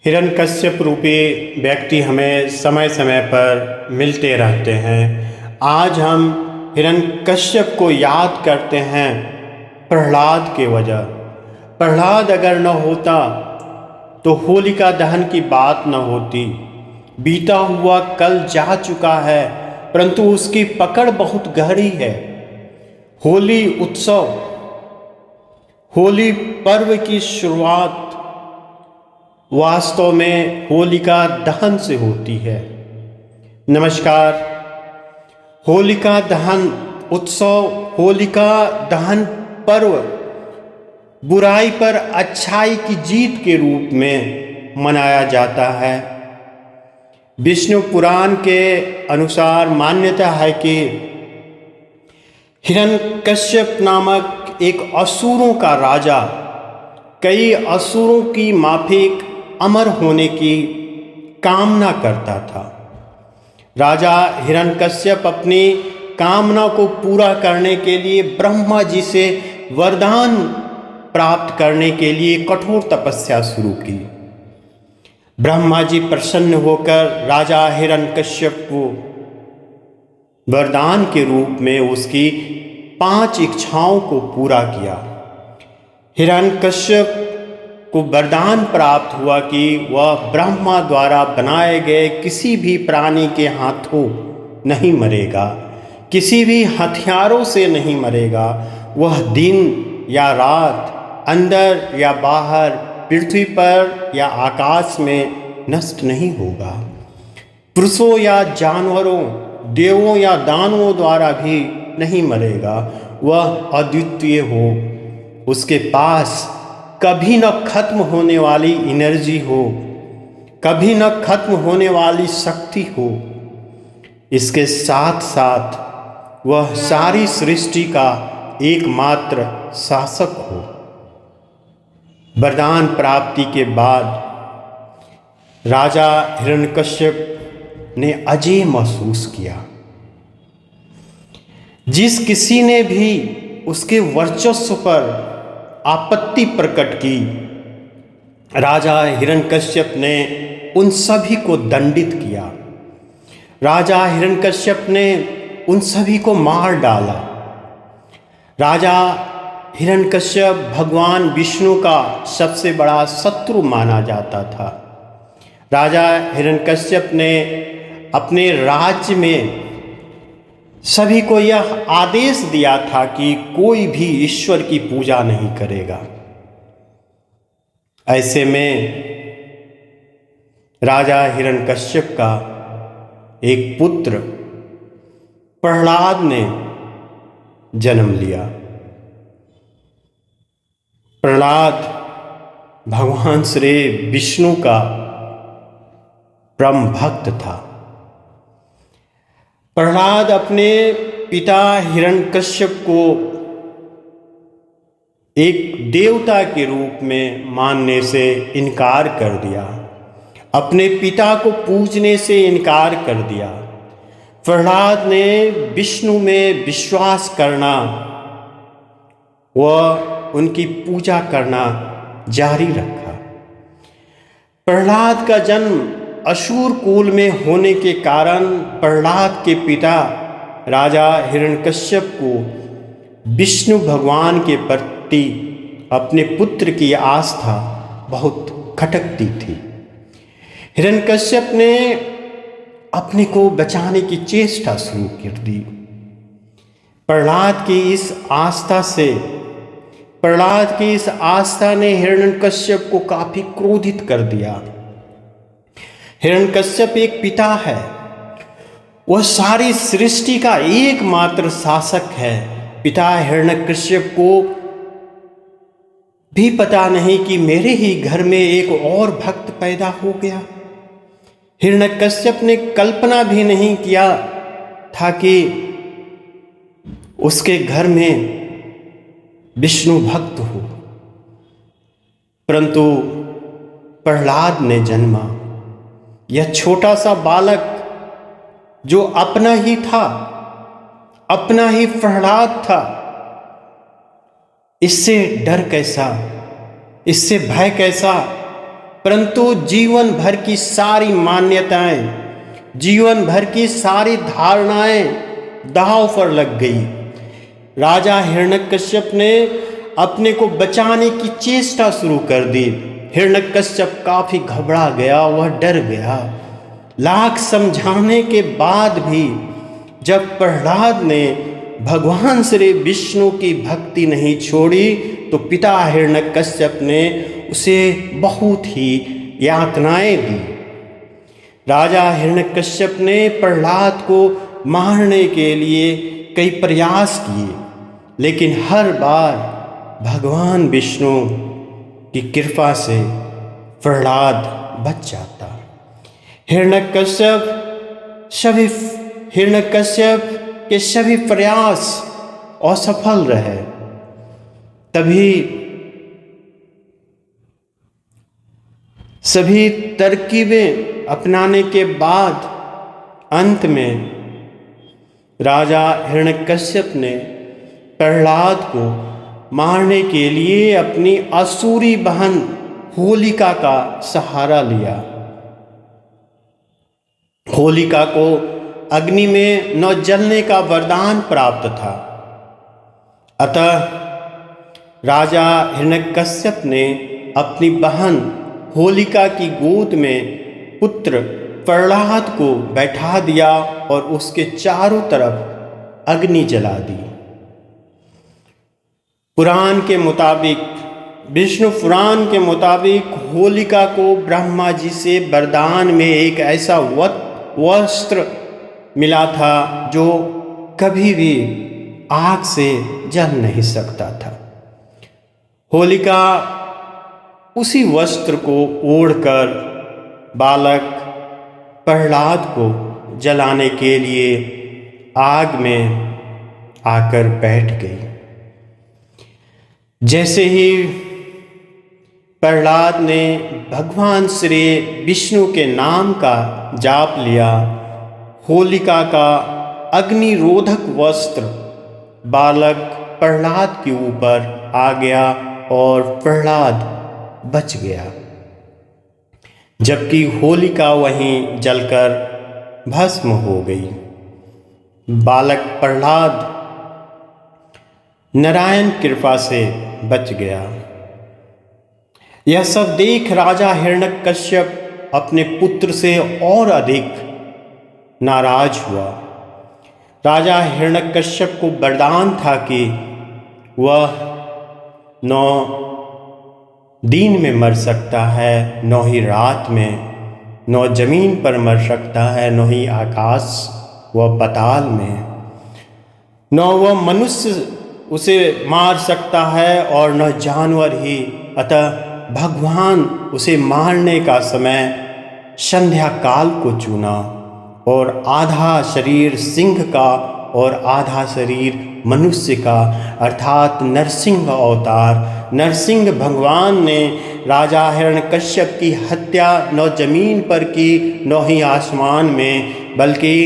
हिरण्यकश्यप रूपी व्यक्ति हमें समय समय पर मिलते रहते हैं। आज हम हिरण्यकश्यप को याद करते हैं प्रहलाद के वजह। प्रहलाद अगर न होता तो होलिका दहन की बात न होती। बीता हुआ कल जा चुका है, परंतु उसकी पकड़ बहुत गहरी है। होली उत्सव, होली पर्व की शुरुआत वास्तव में होलिका दहन से होती है। नमस्कार। होलिका दहन उत्सव, होलिका दहन पर्व बुराई पर अच्छाई की जीत के रूप में मनाया जाता है। विष्णु पुराण के अनुसार मान्यता है कि हिरण्यकश्यप नामक एक असुरों का राजा कई असुरों की माफिक अमर होने की कामना करता था। राजा हिरण्यकश्यप अपनी कामना को पूरा करने के लिए ब्रह्मा जी से वरदान प्राप्त करने के लिए कठोर तपस्या शुरू की। ब्रह्मा जी प्रसन्न होकर राजा हिरण्यकश्यप को वरदान के रूप में उसकी 5 इच्छाओं को पूरा किया। हिरण्यकश्यप को वरदान प्राप्त हुआ कि वह ब्रह्मा द्वारा बनाए गए किसी भी प्राणी के हाथों नहीं मरेगा, किसी भी हथियारों से नहीं मरेगा। वह दिन या रात, अंदर या बाहर, पृथ्वी पर या आकाश में नष्ट नहीं होगा। पुरुषों या जानवरों, देवों या दानवों द्वारा भी नहीं मरेगा। वह अद्वितीय हो, उसके पास कभी न खत्म होने वाली एनर्जी हो, कभी न खत्म होने वाली शक्ति हो। इसके साथ साथ वह सारी सृष्टि का एकमात्र शासक हो। वरदान प्राप्ति के बाद राजा हिरण्यकश्यप ने अजय महसूस किया। जिस किसी ने भी उसके वर्चस्व पर आपत्ति प्रकट की, राजा हिरण्यकश्यप ने उन सभी को दंडित किया। राजा हिरण्यकश्यप ने उन सभी को मार डाला। राजा हिरण्यकश्यप भगवान विष्णु का सबसे बड़ा शत्रु माना जाता था। राजा हिरण्यकश्यप ने अपने राज्य में सभी को यह आदेश दिया था कि कोई भी ईश्वर की पूजा नहीं करेगा। ऐसे में राजा हिरण्यकश्यप का एक पुत्र प्रहलाद ने जन्म लिया। प्रहलाद भगवान श्री विष्णु का परम भक्त था। प्रहलाद अपने पिता हिरण्यकश्यप को एक देवता के रूप में मानने से इनकार कर दिया, अपने पिता को पूजने से इनकार कर दिया। प्रहलाद ने विष्णु में विश्वास करना व उनकी पूजा करना जारी रखा। प्रहलाद का जन्म असुर कुल में होने के कारण प्रहलाद के पिता राजा हिरण्यकश्यप को विष्णु भगवान के प्रति अपने पुत्र की आस्था बहुत खटकती थी। हिरण्यकश्यप ने अपने को बचाने की चेष्टा शुरू कर दी। प्रहलाद की इस आस्था ने हिरण्यकश्यप को काफी क्रोधित कर दिया। हिरण्यकश्यप एक पिता है, वह सारी सृष्टि का एकमात्र शासक है। पिता हिरण्यकश्यप को भी पता नहीं कि मेरे ही घर में एक और भक्त पैदा हो गया। हिरण्यकश्यप ने कल्पना भी नहीं किया था कि उसके घर में विष्णु भक्त हो, परंतु प्रहलाद ने जन्मा। यह छोटा सा बालक जो अपना ही था, अपना ही प्रहलाद था, इससे डर कैसा, इससे भय कैसा परंतु जीवन भर की सारी मान्यताएं, जीवन भर की सारी धारणाएं दांव पर लग गई। राजा हिरण्यकश्यप ने अपने को बचाने की चेष्टा शुरू कर दी। हिरण्यकश्यप काफी घबरा गया, वह डर गया। लाख समझाने के बाद भी जब प्रहलाद ने भगवान श्री विष्णु की भक्ति नहीं छोड़ी तो पिता हिरण्यकश्यप ने उसे बहुत ही यातनाएं दी। राजा हिरण्यकश्यप ने प्रहलाद को मारने के लिए कई प्रयास किए, लेकिन हर बार भगवान विष्णु की कृपा से प्रहलाद बच जाता। हिरण्यकश्यप के सभी प्रयास असफल रहे। तभी सभी तरकीबें अपनाने के बाद अंत में राजा हिरण्यकश्यप ने प्रहलाद को मारने के लिए अपनी असुरी बहन होलिका का सहारा लिया। होलिका को अग्नि में न जलने का वरदान प्राप्त था। अतः राजा हिरण्यकश्यप ने अपनी बहन होलिका की गोद में पुत्र प्रहलाद को बैठा दिया और उसके चारों तरफ अग्नि जला दी। पुराण के मुताबिक, विष्णु पुराण के मुताबिक होलिका को ब्रह्मा जी से वरदान में एक ऐसा वस्त्र मिला था जो कभी भी आग से जल नहीं सकता था। होलिका उसी वस्त्र को ओढ़कर बालक प्रहलाद को जलाने के लिए आग में आकर बैठ गई। जैसे ही प्रहलाद ने भगवान श्री विष्णु के नाम का जाप लिया, होलिका का अग्निरोधक वस्त्र बालक प्रहलाद के ऊपर आ गया और प्रहलाद बच गया, जबकि होलिका वहीं जलकर भस्म हो गई। बालक प्रहलाद नारायण कृपा से बच गया। यह सब देख राजा हिरण्यकश्यप अपने पुत्र से और अधिक नाराज हुआ। राजा हिरण्यकश्यप को वरदान था कि वह 9 दिन में मर सकता है, 9 ही रात में, 9 जमीन पर मर सकता है, 9 ही आकाश व पाताल में, 9 वह मनुष्य उसे मार सकता है और 9 जानवर ही। अतः भगवान उसे मारने का समय संध्या काल को चुना और आधा शरीर सिंह का और आधा शरीर मनुष्य का, अर्थात नरसिंह अवतार। नरसिंह भगवान ने राजा हिरण्यकश्यप की हत्या 9 जमीन पर की, 9 ही आसमान में, बल्कि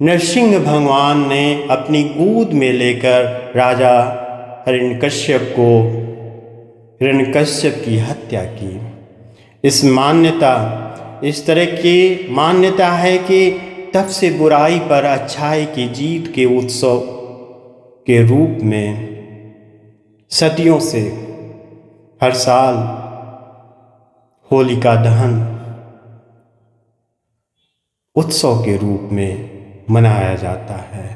नरसिंह भगवान ने अपनी गोद में लेकर राजा हिरण्यकश्यप की हत्या की। इस तरह की मान्यता है कि तब से बुराई पर अच्छाई की जीत के उत्सव के रूप में सदियों से हर साल होलिका दहन उत्सव के रूप में मनाया जाता है।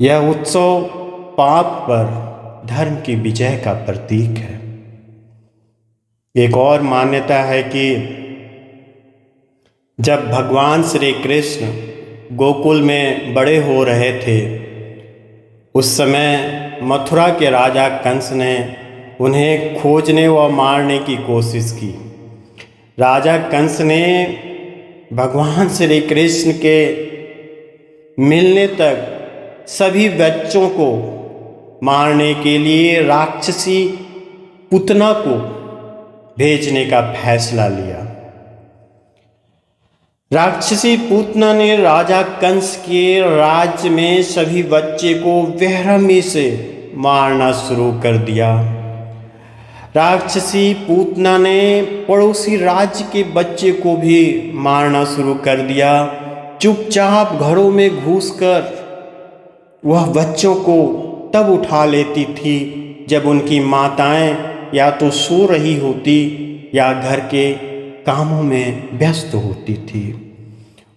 यह उत्सव पाप पर धर्म की विजय का प्रतीक है। एक और मान्यता है कि जब भगवान श्री कृष्ण गोकुल में बड़े हो रहे थे, उस समय मथुरा के राजा कंस ने उन्हें खोजने व मारने की कोशिश की। राजा कंस ने भगवान श्री कृष्ण के मिलने तक सभी बच्चों को मारने के लिए राक्षसी पुतना को भेजने का फैसला लिया। राक्षसी पूतना ने राजा कंस के राज्य में सभी बच्चे को बेरहमी से मारना शुरू कर दिया। राक्षसी पूतना ने पड़ोसी राज्य के बच्चे को भी मारना शुरू कर दिया। चुपचाप घरों में घुसकर वह बच्चों को तब उठा लेती थी जब उनकी माताएं या तो सो रही होती या घर के कामों में व्यस्त होती थी।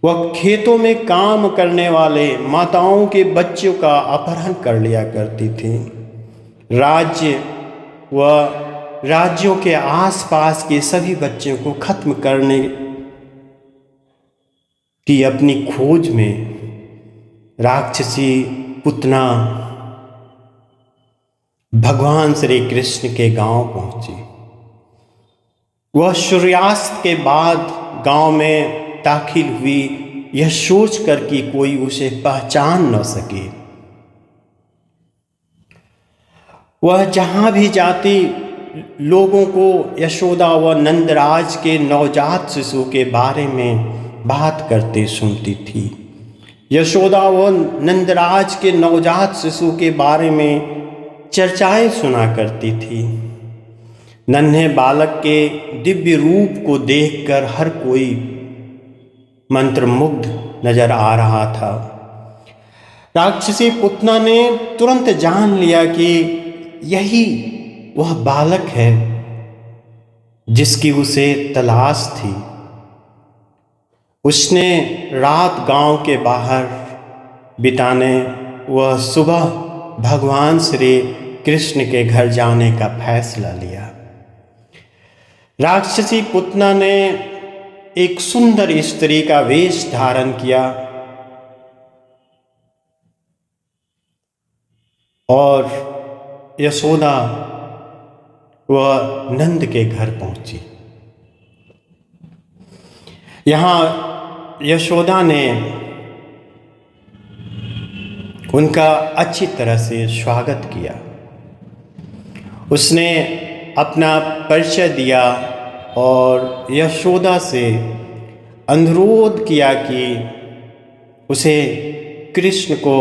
वह खेतों में काम करने वाले माताओं के बच्चों का अपहरण कर लिया करती थी। राज्यों के आसपास के सभी बच्चों को खत्म करने की अपनी खोज में राक्षसी पूतना भगवान श्री कृष्ण के गांव पहुंची। वह सूर्यास्त के बाद गांव में दाखिल हुई, यह सोचकर कि कोई उसे पहचान न सके। वह जहां भी जाती लोगों को यशोदा व नंदराज के नवजात शिशु के बारे में बात करते सुनती थी। यशोदा व नंदराज के नवजात शिशु के बारे में चर्चाएं सुना करती थी। नन्हे बालक के दिव्य रूप को देखकर हर कोई मंत्रमुग्ध नजर आ रहा था। राक्षसी पूतना ने तुरंत जान लिया कि यही वह बालक है जिसकी उसे तलाश थी। उसने रात गांव के बाहर बिताने व सुबह भगवान श्री कृष्ण के घर जाने का फैसला लिया। राक्षसी पूतना ने एक सुंदर स्त्री का वेश धारण किया और यशोदा व नंद के घर पहुंची। यहाँ यशोदा ने उनका अच्छी तरह से स्वागत किया। उसने अपना परिचय दिया और यशोदा से अनुरोध किया कि उसे कृष्ण को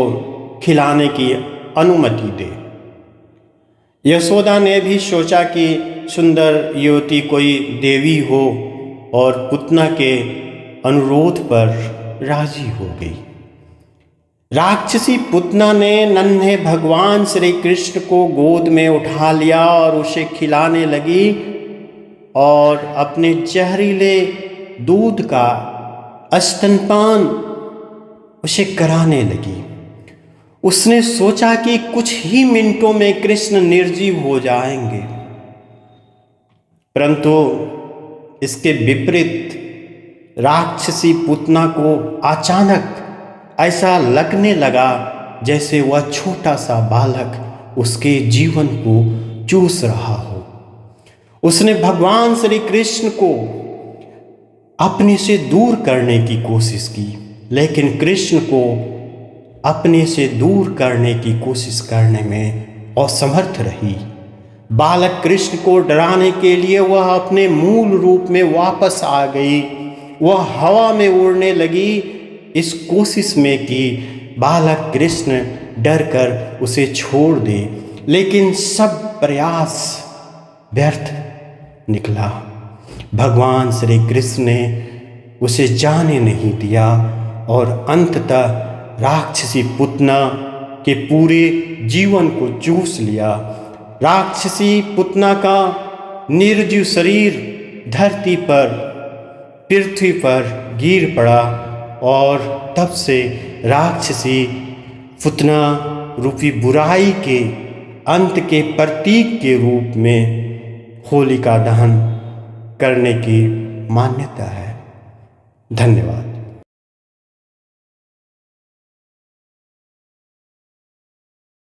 खिलाने की अनुमति दे। यशोदा ने भी सोचा कि सुंदर युवती कोई देवी हो और पूतना के अनुरोध पर राजी हो गई। राक्षसी पूतना ने नन्हे भगवान श्री कृष्ण को गोद में उठा लिया और उसे खिलाने लगी और अपने जहरीले दूध का स्तनपान उसे कराने लगी। उसने सोचा कि कुछ ही मिनटों में कृष्ण निर्जीव हो जाएंगे, परंतु इसके विपरीत राक्षसी पूतना को अचानक ऐसा लगने लगा जैसे वह छोटा सा बालक उसके जीवन को चूस रहा हो। उसने भगवान श्री कृष्ण को अपने से दूर करने की कोशिश की, लेकिन कृष्ण को अपने से दूर करने की कोशिश करने में असमर्थ रही। बालक कृष्ण को डराने के लिए वह अपने मूल रूप में वापस आ गई। वह हवा में उड़ने लगी इस कोशिश में कि बालक कृष्ण डरकर उसे छोड़ दे, लेकिन सब प्रयास व्यर्थ निकला। भगवान श्री कृष्ण ने उसे जाने नहीं दिया और अंततः राक्षसी पूतना के पूरे जीवन को चूस लिया। राक्षसी पूतना का निर्जीव शरीर धरती पर पृथ्वी पर गिर पड़ा और तब से राक्षसी पूतना रूपी बुराई के अंत के प्रतीक के रूप में होलिका दहन करने की मान्यता है। धन्यवाद।